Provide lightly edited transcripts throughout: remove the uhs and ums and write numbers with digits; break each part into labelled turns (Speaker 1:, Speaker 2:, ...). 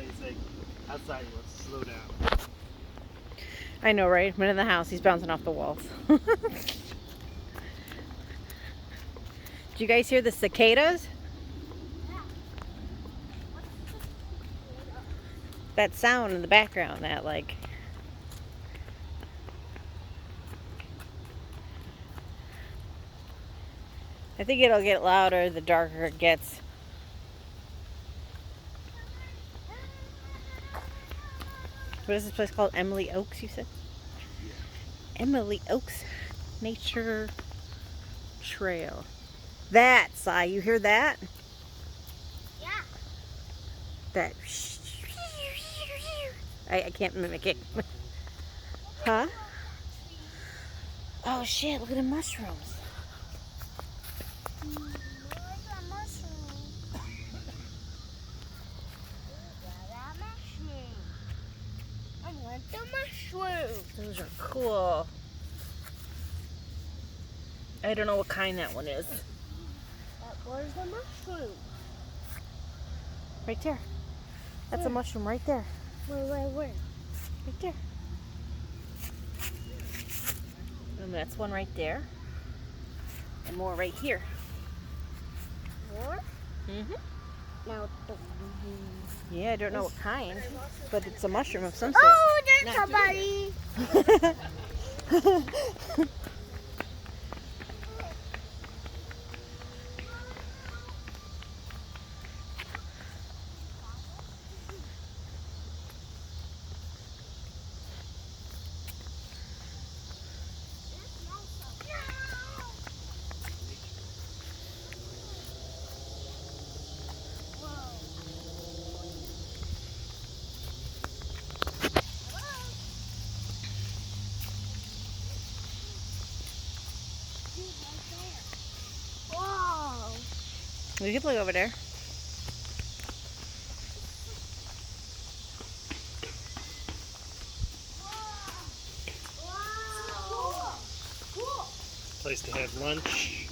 Speaker 1: he's like outside. He wants to slow down.
Speaker 2: I know, right? But in the house, he's bouncing off the walls. Did you guys hear the cicadas? That sound in the background, that like... I think it'll get louder the darker it gets. What is this place called? Emily Oaks, you said?
Speaker 1: Yeah.
Speaker 2: Emily Oaks Nature Trail. That, Si, you hear that?
Speaker 3: Yeah.
Speaker 2: That. I can't mimic it. Huh? Oh shit, look at the mushrooms.
Speaker 3: Where's the mushroom? That mushroom. I want the mushroom.
Speaker 2: Those are cool. I don't know what kind that one is.
Speaker 3: Where's the mushroom?
Speaker 2: Right there. That's a mushroom right there.
Speaker 3: Where?
Speaker 2: Right there. And that's one right there. And more right here.
Speaker 3: More?
Speaker 2: Mm-hmm.
Speaker 3: Now
Speaker 2: Yeah, I don't know what kind, but it's a mushroom of some sort.
Speaker 3: oh, there's somebody. Whoa.
Speaker 2: We could look over there.
Speaker 1: Place to have lunch.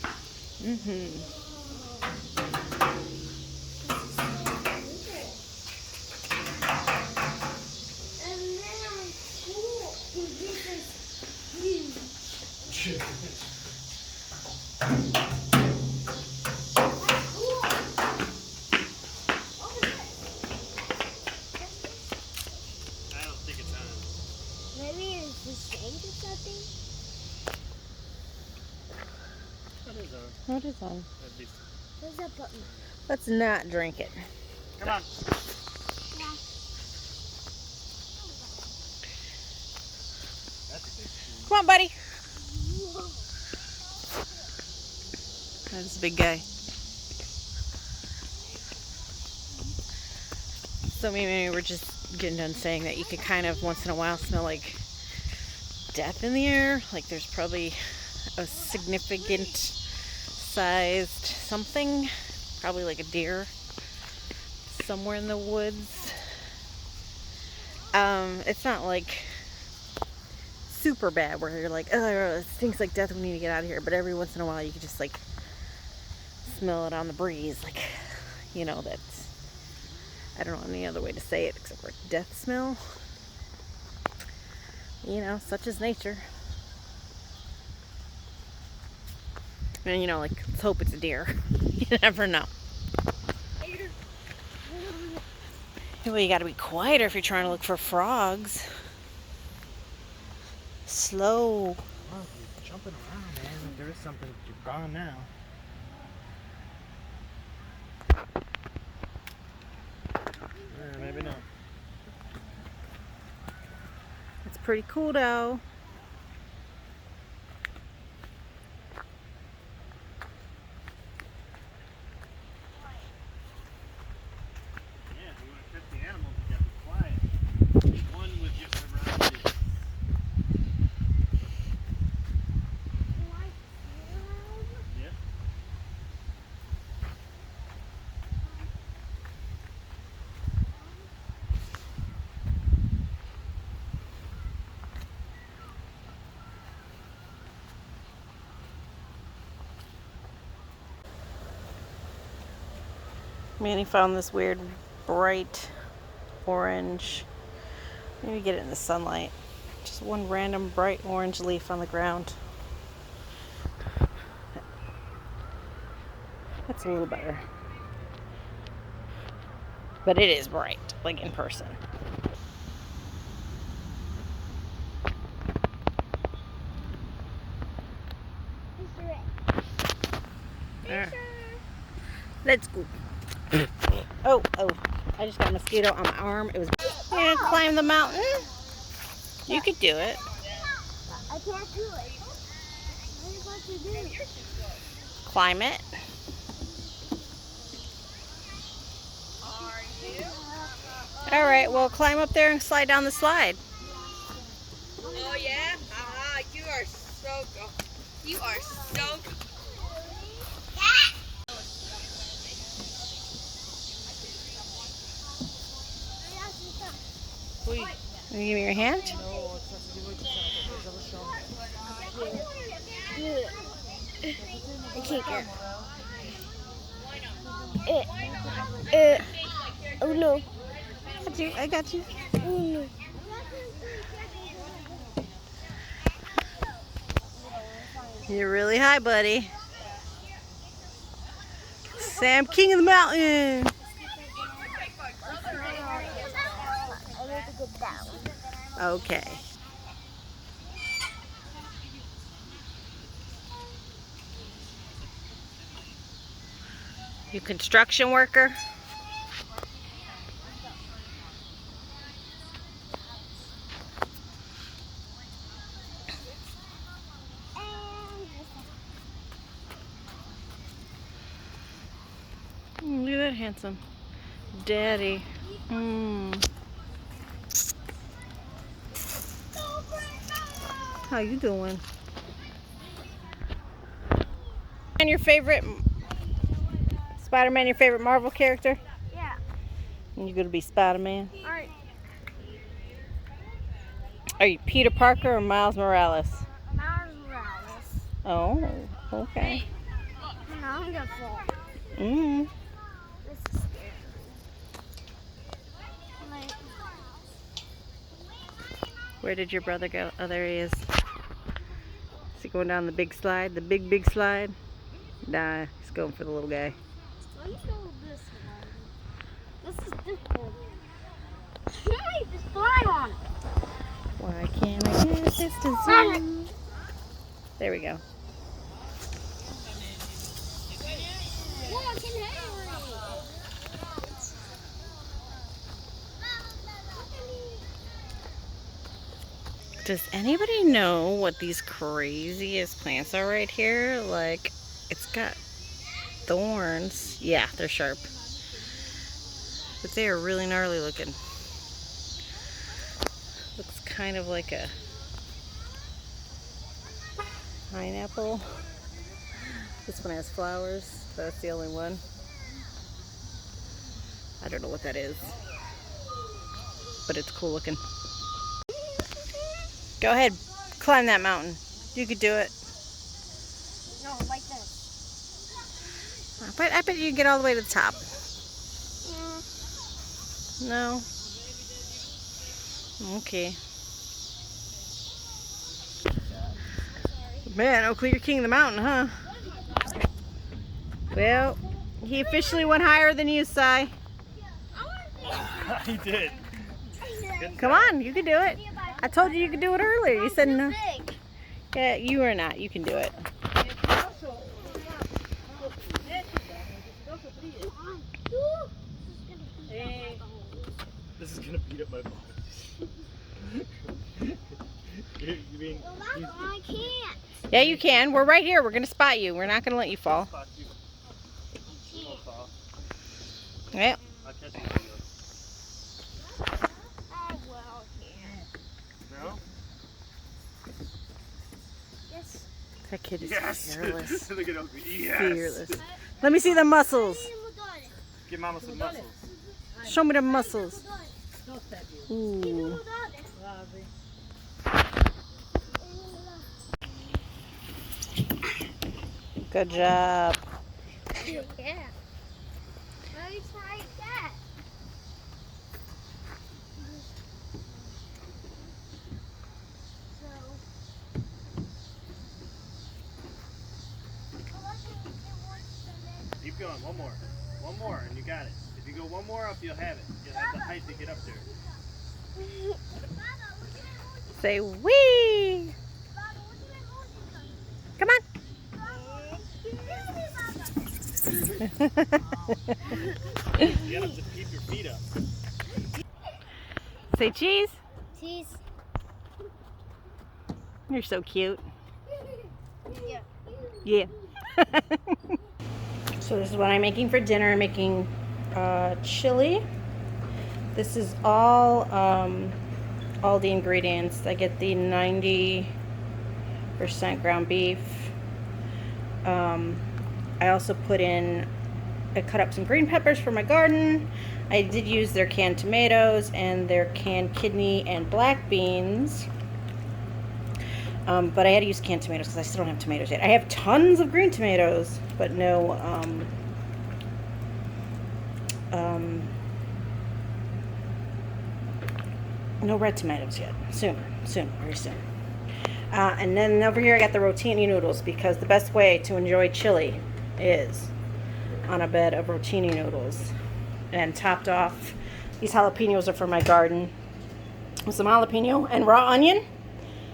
Speaker 2: Mm-hmm.
Speaker 1: I don't think it's on.
Speaker 3: Maybe it's the shade or something.
Speaker 1: What is on?
Speaker 2: What is on?
Speaker 1: At least.
Speaker 3: There's a button.
Speaker 2: Let's not drink it.
Speaker 1: Come on. That's a big tree.
Speaker 2: Come on, buddy. That's a big guy. So maybe we're just getting done saying that you could kind of once in a while smell like death in the air. Like there's probably a significant sized something, probably like a deer somewhere in the woods. It's not like super bad where you're like, oh, it stinks like death, we need to get out of here. But every once in a while you can just like smell it on the breeze. Like, you know, that's, I don't know any other way to say it except for death smell. You know, such is nature. And you know, like, let's hope it's a deer. You never know. Well, you gotta be quieter if you're trying to look for frogs. Slow.
Speaker 1: Well, you're jumping around, man. If there is something, you're gone now. Maybe not.
Speaker 2: It's pretty cool though.
Speaker 1: Yeah, if you want to fit the animals, you got to be quiet. One with just around you. Yeah.
Speaker 2: Manny found this weird, bright orange. Maybe get it in the sunlight. Just one random bright orange leaf on the ground. That's a little better. But it is bright, like in person. Alright. Let's go. Oh, I just got a mosquito on my arm. It was. You're gonna climb the mountain? You could do it.
Speaker 3: I can't do it. What are you about to do?
Speaker 2: Climb it. Alright, well, climb up there and slide down the slide.
Speaker 4: Oh yeah? You are so go. You are so go.
Speaker 2: Can you give me your hand?
Speaker 3: I can't get. Oh no.
Speaker 2: I got you.
Speaker 3: Oh no.
Speaker 2: You're really high, buddy. Sam, king of the mountain.
Speaker 3: I need to get down.
Speaker 2: Okay. You construction worker? Look at that handsome daddy. How you doing? And your favorite Spider-Man, your favorite Marvel character?
Speaker 3: Yeah.
Speaker 2: And you're gonna be Spider-Man?
Speaker 3: Alright.
Speaker 2: Are you Peter Parker or Miles Morales?
Speaker 3: Miles Morales.
Speaker 2: Oh, okay.
Speaker 3: Now I'm gonna fall.
Speaker 2: Mm.
Speaker 3: This is scary. Like,
Speaker 2: Where did your brother go? Oh, there he is. Is he going down the big slide? The big slide? Nah, he's going for the little guy.
Speaker 3: let me go this one. This is different. Hey, just fly on it.
Speaker 2: Why can't I get this to zoom? There we go.
Speaker 3: Whoa, I can hang
Speaker 2: Does anybody know what these craziest plants are right here? Like, it's got thorns. Yeah, they're sharp. But they are really gnarly looking. Looks kind of like a pineapple. This one has flowers. That's the only one. I don't know what that is. But it's cool looking. Go ahead, climb that mountain. You could do it.
Speaker 3: No, like this.
Speaker 2: I bet you can get all the way to the top. No? Okay. Man, Oakley, you're king of the mountain, huh? Well, he officially went higher than you, Si.
Speaker 1: He did.
Speaker 2: Come on, you can do it. I told you could do it earlier. You said no.
Speaker 3: Big.
Speaker 2: Yeah, you are not. You can do it.
Speaker 1: This is gonna beat up my balls. you mean
Speaker 3: I can't.
Speaker 2: Yeah, you can. We're right here. We're going to spot you. We're not going to let you fall.
Speaker 1: spot you? You won't fall.
Speaker 2: Yeah.
Speaker 1: I'll catch you.
Speaker 3: Oh, well, yeah.
Speaker 1: No?
Speaker 3: Yes.
Speaker 2: That kid is
Speaker 1: Yes.
Speaker 2: fearless.
Speaker 1: Look at Oakley. Yes.
Speaker 2: Fearless. Let me see the muscles.
Speaker 1: Give Mama some muscles.
Speaker 2: Show me the muscles. Ooh. Good job.
Speaker 3: Yeah. Let me try that.
Speaker 1: one more. One more, and you got it. If you go one more up, you'll have it. You'll have the height to get up there.
Speaker 2: Say wee! Come on!
Speaker 1: You gotta just keep your feet up.
Speaker 2: Say cheese!
Speaker 3: Cheese.
Speaker 2: You're so cute.
Speaker 3: Yeah.
Speaker 2: Yeah. So this is what I'm making for dinner. I'm making chili. This is all the ingredients. I get the 90% ground beef. I also I cut up some green peppers for my garden. I did use their canned tomatoes and their canned kidney and black beans. But I had to use canned tomatoes because I still don't have tomatoes yet. I have tons of green tomatoes, but no red tomatoes yet. Soon, very soon. And then over here I got the rotini noodles, because the best way to enjoy chili is on a bed of rotini noodles. And topped off, these jalapenos are from my garden, with some jalapeno and raw onion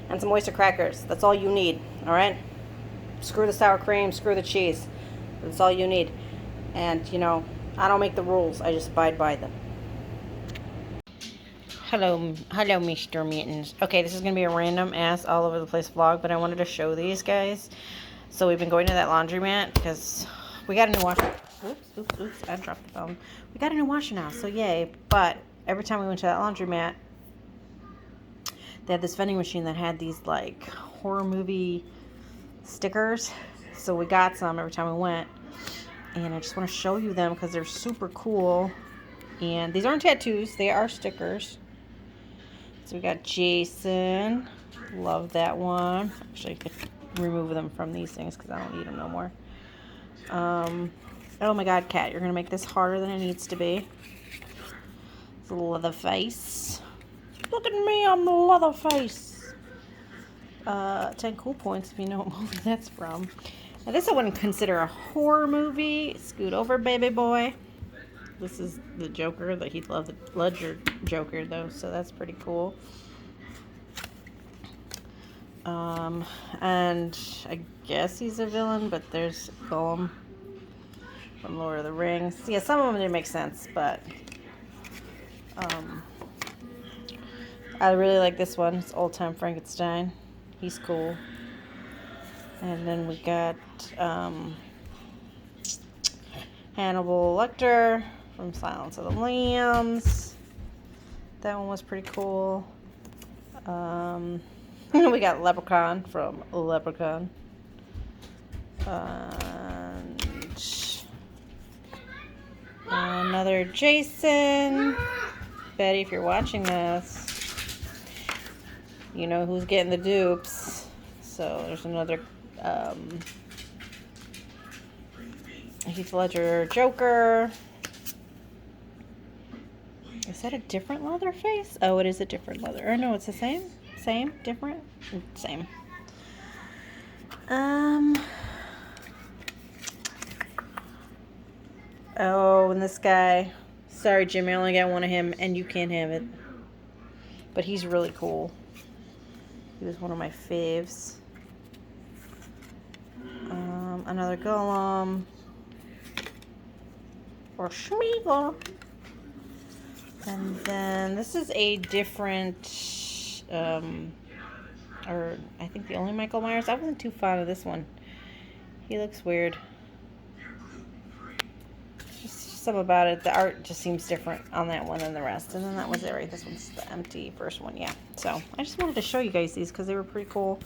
Speaker 2: and some oyster crackers. That's all you need, all right? Screw the sour cream, screw the cheese. That's all you need. And, you know, I don't make the rules. I just abide by them. Hello, Mr. Mittens. Okay, this is going to be a random ass all over the place vlog, but I wanted to show these guys. So we've been going to that laundromat because we got a new washer. Oops, I dropped the phone. We got a new washer now, so yay. But every time we went to that laundromat, they had this vending machine that had these like horror movie stickers. So we got some every time we went. And I just want to show you them because they're super cool. And these aren't tattoos, they are stickers. So we got Jason. Love that one. Actually, I could remove them from these things because I don't need them no more. Oh my god, Kat, you're going to make this harder than it needs to be. It's a Leatherface. Look at me, I'm the Leatherface. 10 cool points if you know what movie that's from. Now this I wouldn't consider a horror movie. Scoot over, baby boy. This is the Joker, the Heath Ledger Joker, though, so that's pretty cool. And I guess he's a villain, but there's Gollum from Lord of the Rings. Yeah, some of them didn't make sense, but I really like this one. It's Old Time Frankenstein. He's cool. And then we got Hannibal Lecter from Silence of the Lambs. That one was pretty cool. We got Leprechaun from Leprechaun. And another Jason. Betty, if you're watching this, you know who's getting the dupes. So there's another Heath Ledger Joker. Is that a different Leatherface? Oh, it is a different leather. Or no, it's the same? Same? Different? Same. Oh, and this guy. Sorry, Jimmy, I only got one of him, and you can't have it. But he's really cool. He was one of my faves. Another Gollum. Or Schmeagol. And then this is a different, or I think the only Michael Myers. I wasn't too fond of this one. He looks weird. Just something about it. The art just seems different on that one than the rest. And then that was it, right? This one's the empty first one, yeah. So I just wanted to show you guys these because they were pretty cool.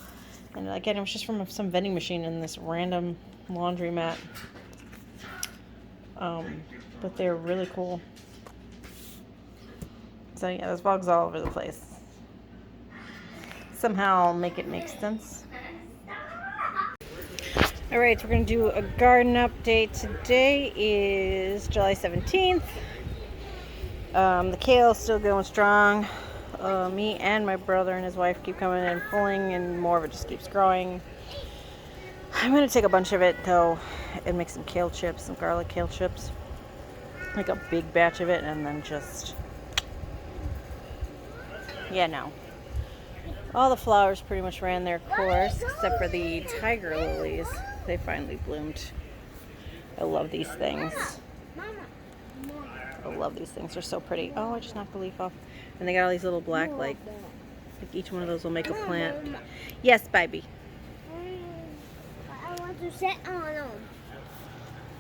Speaker 2: And again, it was just from some vending machine in this random laundromat. But they're really cool. So yeah, this vlog's all over the place. Somehow I'll make it make sense. Alright, so we're going to do a garden update. Today is July 17th. The kale's still going strong. Me and my brother and his wife keep coming and pulling, and more of it just keeps growing. I'm gonna take a bunch of it though and make some kale chips, some garlic kale chips. Like a big batch of it and then just, yeah, no. All the flowers pretty much ran their course except for the tiger lilies. They finally bloomed. I love these things. I love these things. They're so pretty. Oh, I just knocked the leaf off. And they got all these little black, like each one of those will make a plant. Yes, baby.
Speaker 3: I want to sit on them.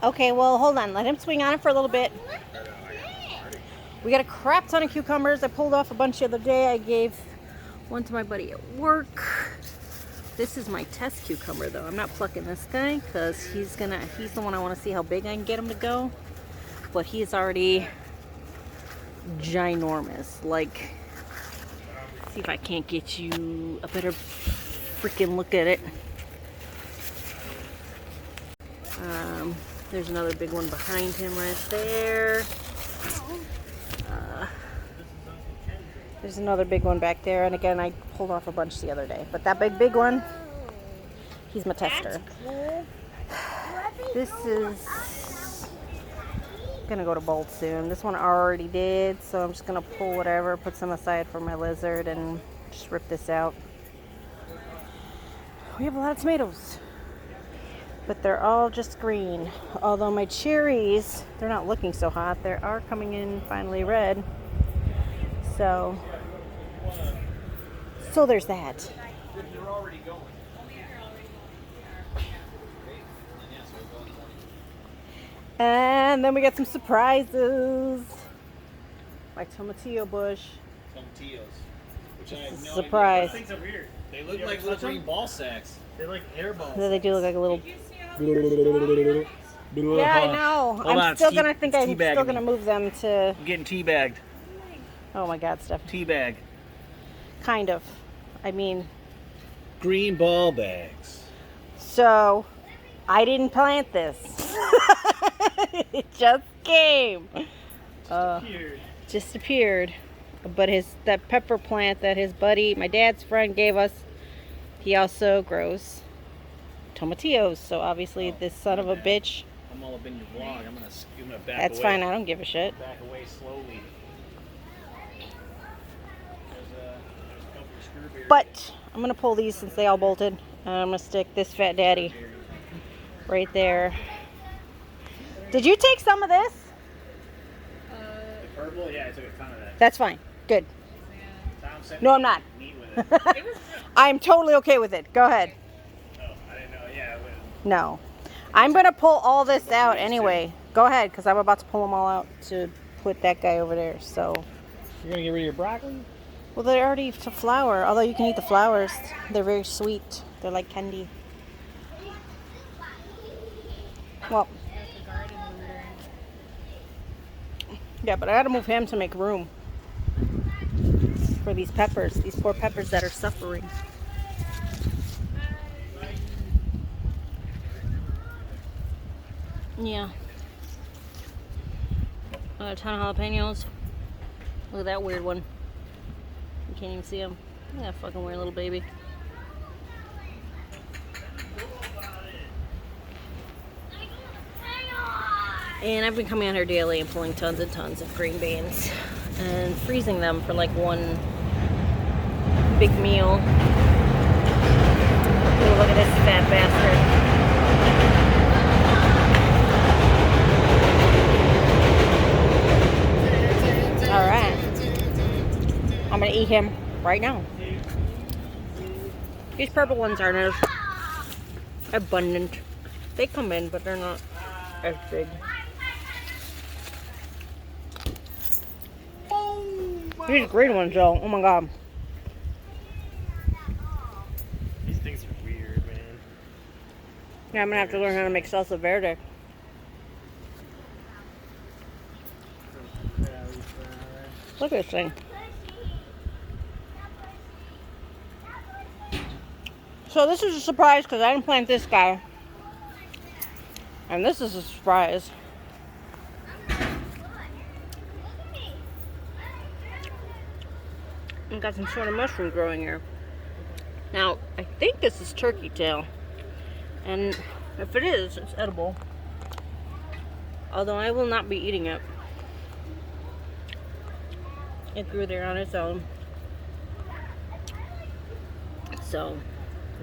Speaker 2: Okay, well, hold on. Let him swing on it for a little bit. We got a crap ton of cucumbers. I pulled off a bunch the other day. I gave one to my buddy at work. This is my test cucumber, though. I'm not plucking this guy because he's the one I want to see how big I can get him to go. But he's already ginormous. Like, see if I can't get you a better freaking look at it. There's another big one behind him right there. There's another big one back there. And again, I pulled off a bunch the other day. But that big one, he's my tester. This is gonna go to bolt soon. This one already did, so I'm just gonna pull whatever, put some aside for my lizard, and just rip this out. We have a lot of tomatoes, but they're all just green. Although my cherries, they're not looking so hot. They are coming in finally red. So there's that. And then we got some surprises. My tomatillo bush.
Speaker 1: Tomatillos. Which I
Speaker 2: It's
Speaker 1: have
Speaker 2: a
Speaker 1: no
Speaker 2: surprise.
Speaker 1: idea. Those things are weird.
Speaker 5: They look like little green ball sacks.
Speaker 1: They're like air balls.
Speaker 2: They do look like a little.
Speaker 5: Yeah,
Speaker 2: Yeah, I know. I'm still gonna move them to.
Speaker 5: I'm getting teabagged.
Speaker 2: Oh my God, Steph.
Speaker 5: Teabag.
Speaker 2: Kind of. I mean,
Speaker 5: Green ball bags.
Speaker 2: so I didn't plant this. It just came. Just appeared. But that pepper plant that his buddy, my dad's friend, gave us, he also grows tomatillos. So obviously this son of a bitch.
Speaker 5: I'm all up in your vlog. I'm gonna back
Speaker 2: That's
Speaker 5: away.
Speaker 2: fine. I don't give a shit.
Speaker 5: Back away slowly. There's a couple of screwberries.
Speaker 2: But I'm gonna pull these since they all bolted, and I'm gonna stick this fat daddy right there. Did you take some of this?
Speaker 1: The purple? Yeah, I took a ton of that.
Speaker 2: That's fine. Good.
Speaker 1: Tom sent
Speaker 2: No,
Speaker 1: me
Speaker 2: I'm not.
Speaker 1: meat with it.
Speaker 2: I'm totally okay with it. Go ahead.
Speaker 1: Oh, I didn't know. Yeah, it was.
Speaker 2: No. I'm gonna pull all this out anyway. Go ahead, because I'm about to pull them all out to put that guy over there. So,
Speaker 5: You're gonna get rid of your broccoli?
Speaker 2: well, they're already to flower. Although you can eat the flowers, they're very sweet. They're like candy. Well, yeah, but I gotta move him to make room for these peppers. These poor peppers that are suffering. Yeah. A ton of jalapenos. Look at that weird one. You can't even see him. Look at that fucking weird little baby. And I've been coming out here daily and pulling tons and tons of green beans and freezing them for like one big meal. Ooh, look at this fat bastard. Alright. I'm gonna eat him right now. These purple ones aren't as abundant. They come in, but they're not as big. These green ones, though, oh my God.
Speaker 1: These things are weird, man.
Speaker 2: Yeah, I'm gonna have to learn how to make salsa verde. Look at this thing. So this is a surprise because I didn't plant this guy. And this is a surprise. I've got some sort of mushroom growing here. Now, I think this is turkey tail. And if it is, it's edible. Although I will not be eating it. It grew there on its own. So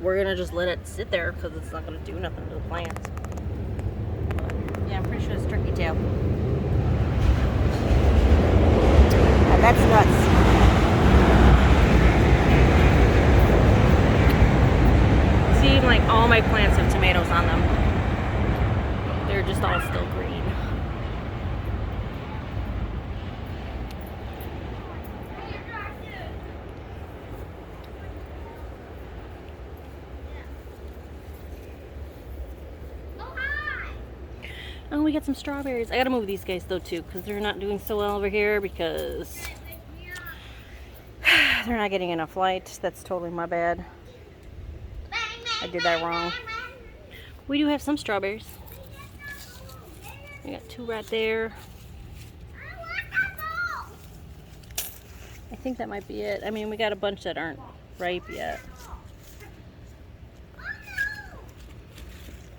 Speaker 2: we're gonna just let it sit there because it's not gonna do nothing to the plants. Yeah, I'm pretty sure it's turkey tail. And that's nuts. See, like all my plants have tomatoes on them. They're just all still green. Oh, we got some strawberries. I gotta move these guys though too, because they're not doing so well over here because they're not getting enough light. That's totally my bad. I did that wrong. We do have some strawberries. We got 2 right there. I think that might be it. I mean, we got a bunch that aren't ripe yet.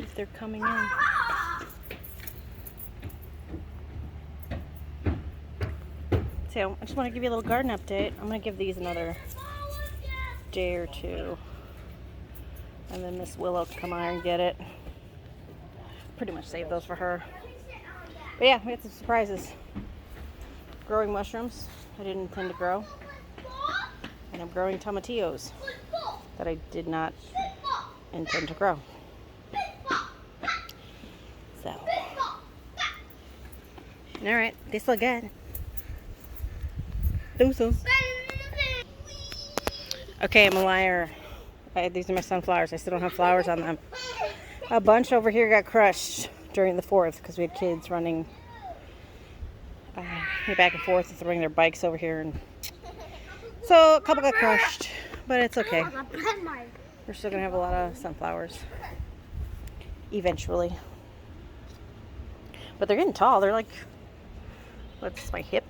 Speaker 2: If they're coming in. So, I just want to give you a little garden update. I'm going to give these another day or 2. And then Miss Willow can come on and get it. Pretty much saved those for her. But yeah, we had some surprises. Growing mushrooms I didn't intend to grow. And I'm growing tomatillos that I did not intend to grow. So. Alright, they still good. Deuces. Okay, I'm a liar. These are my sunflowers. I still don't have flowers on them. A bunch over here got crushed during the 4th because we had kids running back and forth and throwing their bikes over here. And so a couple got crushed, but it's okay. We're still going to have a lot of sunflowers eventually. But they're getting tall. They're like, what's my hip?